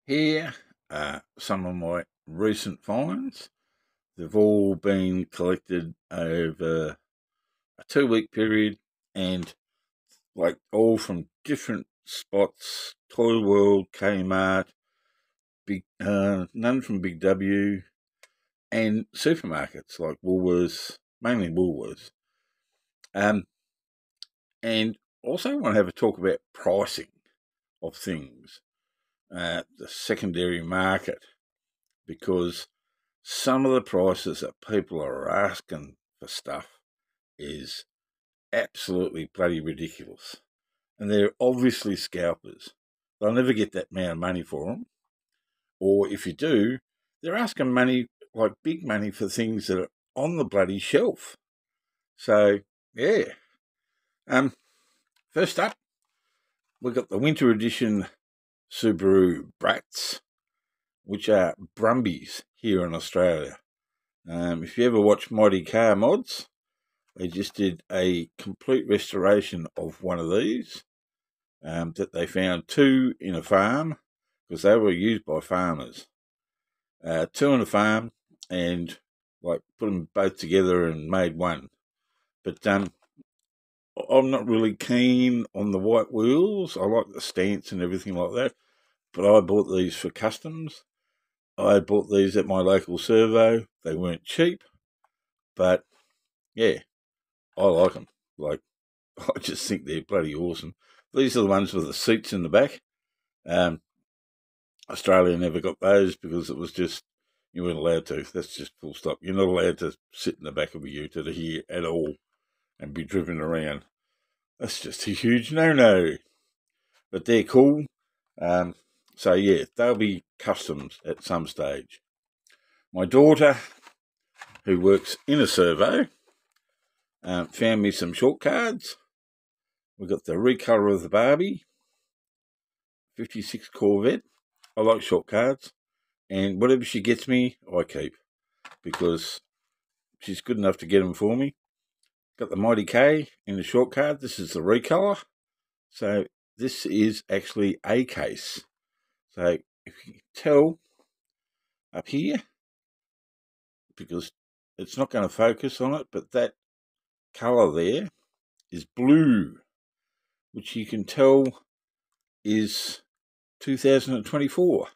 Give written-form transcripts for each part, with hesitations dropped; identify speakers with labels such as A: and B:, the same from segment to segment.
A: Here are some of my recent finds. They've all been collected over a 2 week period and all from different spots: Toy World, Kmart, none from Big W, and supermarkets like Woolworths, mainly Woolworths. And also want to have a talk about pricing of things, the secondary market, because some of the prices that people are asking for stuff is absolutely bloody ridiculous. And they're obviously scalpers. They'll never get that amount of money for them. Or if you do, they're asking money, like big money, for things that are on the bloody shelf. So, yeah. First up, we've got the winter edition Subaru Brats, which are Brumbies here in Australia. If you ever watch Mighty Car Mods, they just did a complete restoration of one of these that they found two in a farm, because they were used by farmers. Two in a farm, and put them both together and made one. But I'm not really keen on the white wheels. I like the stance and everything like that, but I bought these for customs. I bought these at my local servo. They weren't cheap, but yeah, I like them. I just think they're bloody awesome. These are the ones with the seats in the back. Australia never got those because it was just, you weren't allowed to. That's just full stop. You're not allowed to sit in the back of a ute here at all and be driven around. That's just a huge no-no. But they're cool. So yeah, they'll be customs at some stage. My daughter, who works in a servo, found me some short cards. We've got the recolor of the Barbie, 56 Corvette. I like short cards, and whatever she gets me, I keep, because she's good enough to get them for me. Got the Mighty K in the short card. This is the recolor. So this is actually a case. So if you can tell up here, because it's not going to focus on it, but that colour there is blue, which you can tell is 2024,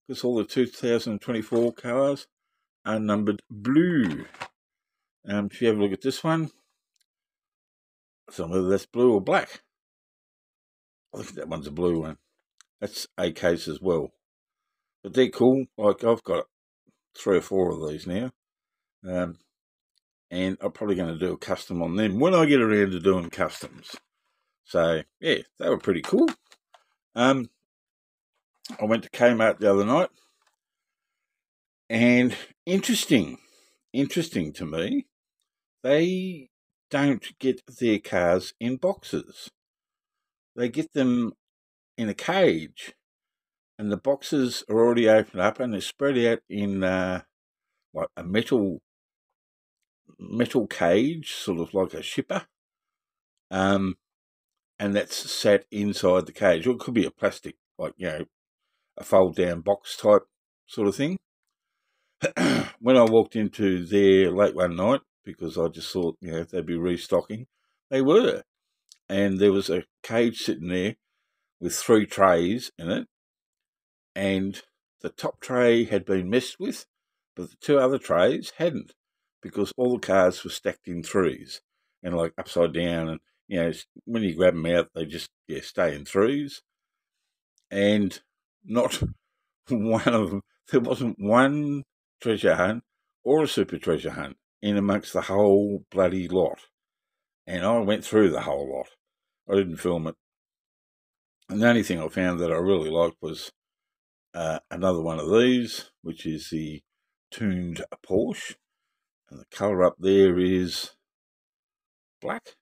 A: because all the 2024 cars are numbered blue. If you have a look at this one, some of that's blue or black. I think that one's a blue one. That's a case as well. But they're cool. I've got 3 or 4 of these now. And I'm probably going to do a custom on them when I get around to doing customs. So, yeah, they were pretty cool. I went to Kmart the other night, and interesting to me, they don't get their cars in boxes. They get them in a cage, and the boxes are already opened up and they're spread out in a metal cage, sort of like a shipper. And that's sat inside the cage. Or it could be a plastic, a fold-down box type sort of thing. When I walked into there late one night, because I just thought, they'd be restocking, they were. And there was a cage sitting there with 3 trays in it, and the top tray had been messed with, but the 2 other trays hadn't, because all the cards were stacked in 3s and upside down, and when you grab them out, they just stay in 3s. And not one of them, there wasn't one treasure hunt or a super treasure hunt in amongst the whole bloody lot. And I went through the whole lot. I didn't film it. And the only thing I found that I really liked was another one of these, which is the tuned Porsche. And the colour up there is black,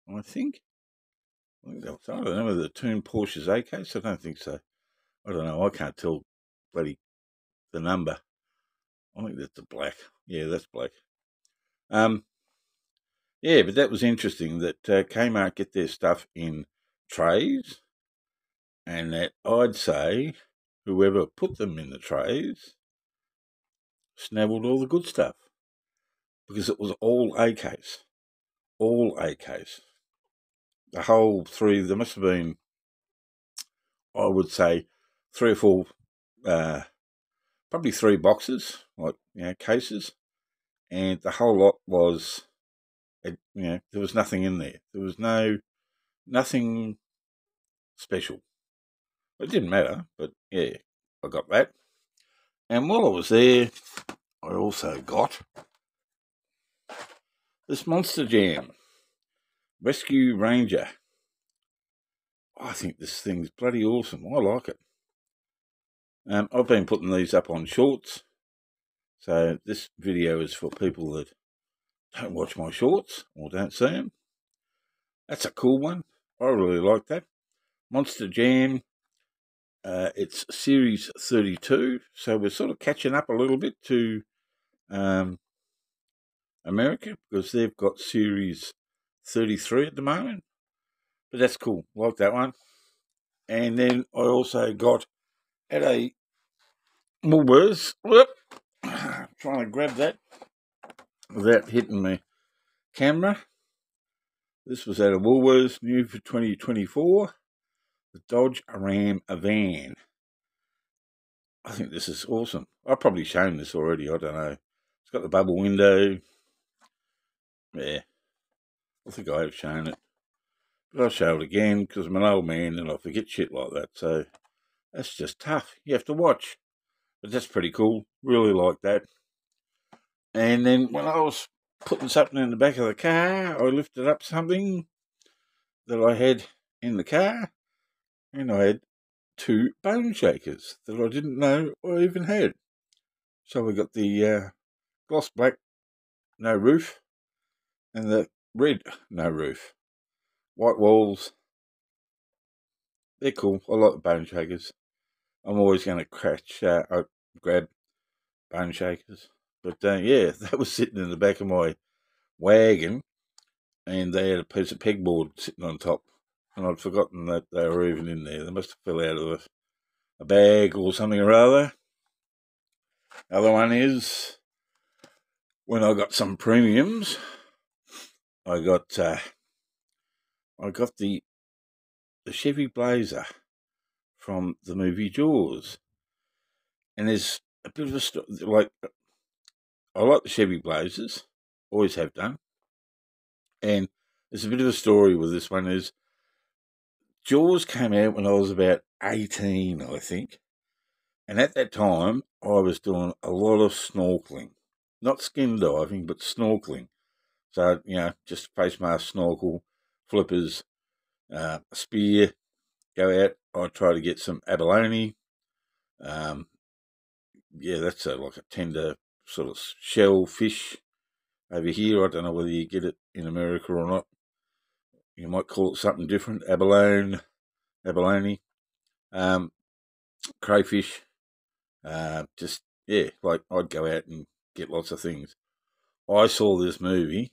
A: I think. I don't know whether the tuned Porsche is a case. I don't think so. I don't know. I can't tell bloody the number. I think that's the black. Yeah, that's black. Yeah, but that was interesting that Kmart get their stuff in trays, and that I'd say whoever put them in the trays snavelled all the good stuff, because it was all AKs. All AKs. The whole three, there must have been, I would say, 3 or 4, probably 3 boxes, like, cases, and the whole lot was, there was nothing in there. There was nothing special. It didn't matter, but yeah, I got that. And while I was there, I also got this Monster Jam Rescue Ranger. I think this thing's bloody awesome. I like it. I've been putting these up on shorts, so this video is for people that don't watch my shorts or don't see them. That's a cool one. I really like that. Monster Jam. It's Series 32, so we're sort of catching up a little bit to America, because they've got Series 33 at the moment. But that's cool. Like that one. And then I also got at a Woolworths. Trying to grab that without hitting my camera. This was at a Woolworths, new for 2024. The Dodge Ram van. I think this is awesome. I've probably shown this already. I don't know. It's got the bubble window. Yeah. I think I have shown it. But I'll show it again, because I'm an old man and I forget shit like that. So that's just tough. You have to watch. But that's pretty cool. Really like that. And then when I was putting something in the back of the car, I lifted up something that I had in the car, and I had 2 bone shakers that I didn't know I even had. So we got the gloss black, no roof, and the red, no roof. White walls. They're cool. I like the bone shakers. I'm always going to grab bone shakers. But yeah, that was sitting in the back of my wagon, and they had a piece of pegboard sitting on top, and I'd forgotten that they were even in there. They must have fell out of a bag or something or other. Other one is, when I got some premiums, I got the Chevy Blazer from the movie Jaws, and there's a bit of a story. Like, I like the Chevy Blazers, always have done, and there's a bit of a story with this one. Is Jaws came out when I was about 18, I think, and at that time I was doing a lot of snorkeling, not skin diving, but snorkeling. So, just face mask, snorkel, flippers, a spear, go out. I try to get some abalone. That's like a tender sort of shell fish over here. I don't know whether you get it in America or not. You might call it something different. Abalone, crayfish. Like I'd go out and get lots of things. I saw this movie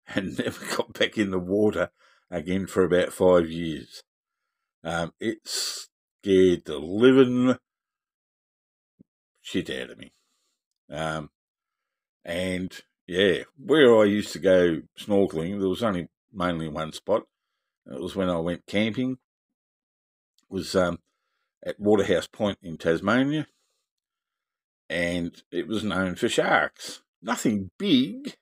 A: and never got back in the water again for about 5 years. It scared the living shit out of me. And yeah, where I used to go snorkeling, there was only mainly one spot. It was when I went camping. It was at Waterhouse Point in Tasmania, and it was known for sharks. Nothing big.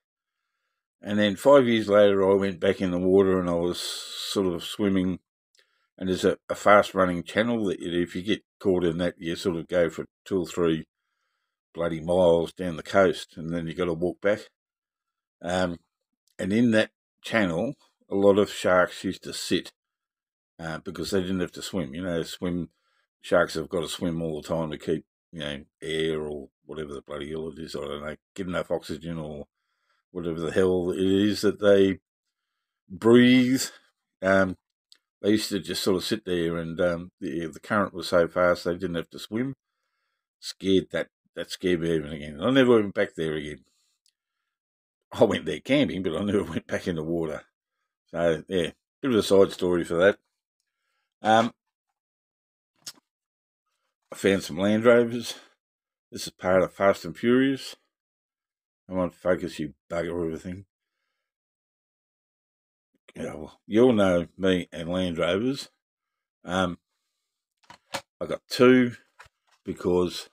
A: And then 5 years later, I went back in the water and I was sort of swimming. And there's a fast-running channel that if you get caught in that, you sort of go for 2 or 3 bloody miles down the coast, and then you got to walk back. And in that channel, a lot of sharks used to sit because they didn't have to swim. Sharks have got to swim all the time to keep, air or whatever the bloody hell it is. I don't know, get enough oxygen or whatever the hell it is that they breathe. They used to just sort of sit there, and the current was so fast they didn't have to swim. That scared me even again. I never went back there again. I went there camping, but I never went back in the water. So yeah, bit of a side story for that. I found some Land Rovers. This is part of Fast and Furious. Come on, focus, you bugger everything. You all know me and Land Rovers. I got two because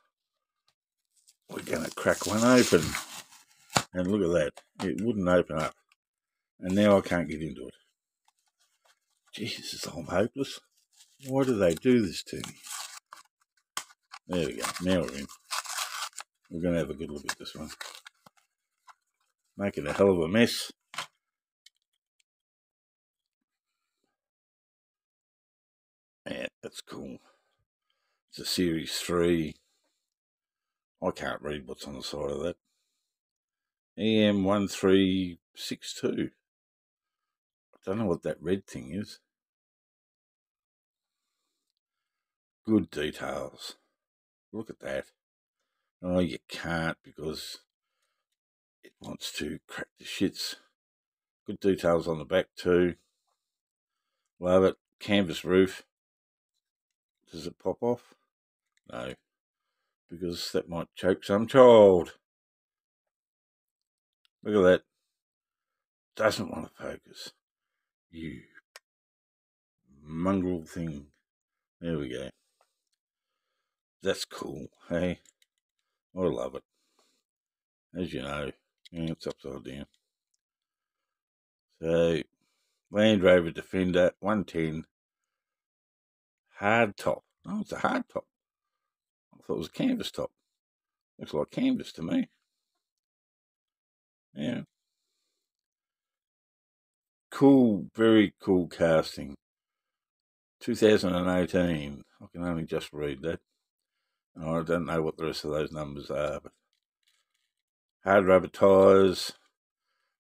A: we're going to crack one open. And look at that. It wouldn't open up. And now I can't get into it. Jesus, I'm hopeless. Why do they do this to me? There we go. Now we're in. We're going to have a good look at this one. Making a hell of a mess. Yeah, that's cool. It's a Series 3. I can't read what's on the side of that. EM1362. I don't know what that red thing is. Good details. Look at that. Oh, you can't because it wants to crack the shits. Good details on the back too. Love it. Canvas roof. Does it pop off? No. Because that might choke some child. Look at that. Doesn't want to focus. You mongrel thing. There we go. That's cool, hey? I love it. As you know, it's upside down. So, Land Rover Defender 110 hard top. Oh, it's a hard top. I thought it was a canvas top. Looks like canvas to me. Yeah. Cool, very cool casting. 2018. I can only just read that. I don't know what the rest of those numbers are, but hard rubber tyres.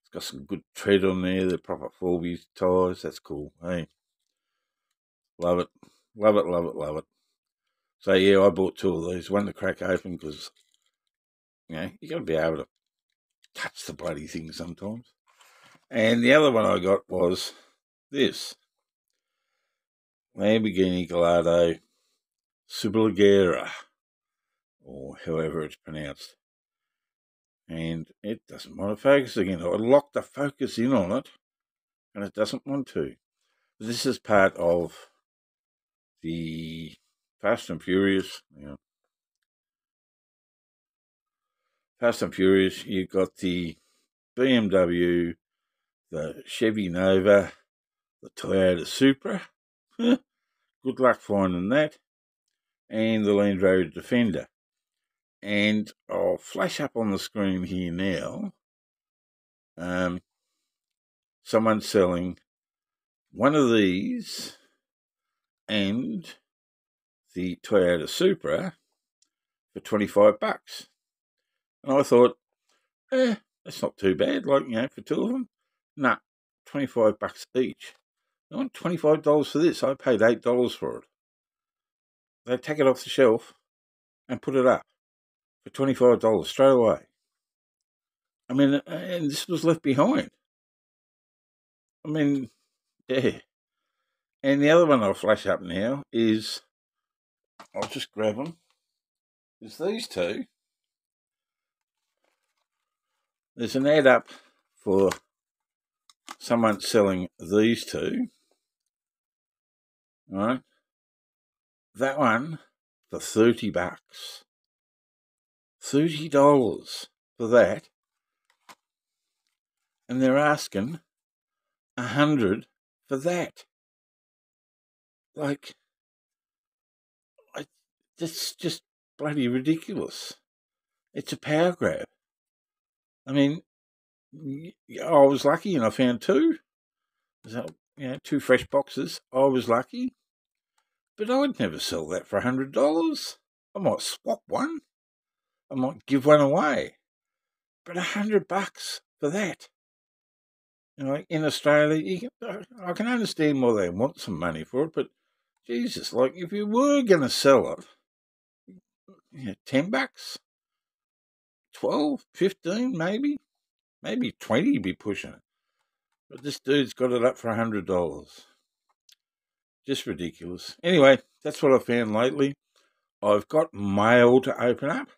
A: It's got some good tread on there. They're proper 4V tyres. That's cool. Hey, love it. Love it, love it, love it. So, yeah, I bought two of these. One to crack open because, you got to be able to touch the bloody thing sometimes. And the other one I got was this. Lamborghini Gallardo Superleggera, or however it's pronounced. And it doesn't want to focus again. I locked the focus in on it, and it doesn't want to. This is part of the Fast and Furious. Fast and Furious, you've got the BMW, the Chevy Nova, the Toyota Supra. Good luck finding that. And the Land Rover Defender. And I'll flash up on the screen here now. Someone's selling one of these and the Toyota Supra for $25. And I thought, that's not too bad, for two of them. Nah, $25 each. I want $25 for this. I paid $8 for it. They take it off the shelf and put it up for $25 straight away. I mean, and this was left behind. I mean, yeah. And the other one I'll flash up now is, I'll just grab them, is these two. There's an ad up for someone selling these two. All right. That one for $30. $30 for that. And they're asking $100 for that. That's just bloody ridiculous. It's a power grab. I mean, I was lucky and I found two. So, two fresh boxes. I was lucky. But I'd never sell that for $100. I might swap one. I might give one away. But $100 for that. In Australia, I can understand why they want some money for it, but Jesus, if you were going to sell it, $10, 12, 15, maybe 20 you'd be pushing it. But this dude's got it up for $100. Just ridiculous. Anyway, that's what I found lately. I've got mail to open up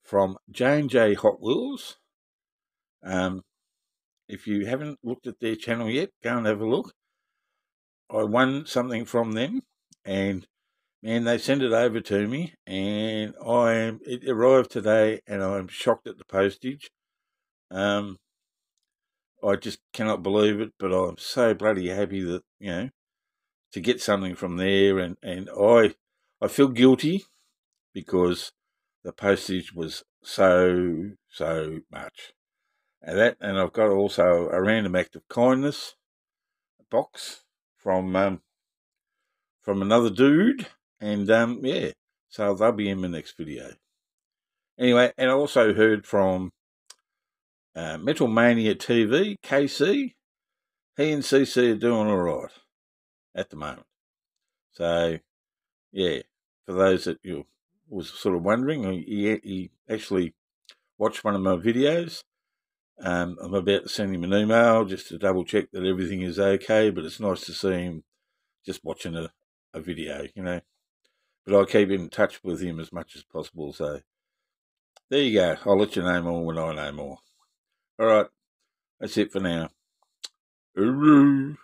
A: from J&J Hotwheels. If you haven't looked at their channel yet, go and have a look. I won something from them, and man, they sent it over to me, and it arrived today, and I'm shocked at the postage. I just cannot believe it, but I'm so bloody happy that, to get something from there, and I feel guilty because the postage was so much. And I've got also a random act of kindness box from another dude, and so they'll be in the next video. Anyway, and I also heard from Metal Mania TV, KC. He and CC are doing all right at the moment. So, yeah, for those that you was sort of wondering, he actually watched one of my videos. I'm about to send him an email just to double check that everything is okay, but it's nice to see him just watching a video, But I keep in touch with him as much as possible, so there you go. I'll let you know more when I know more. All right, that's it for now. Hooroo.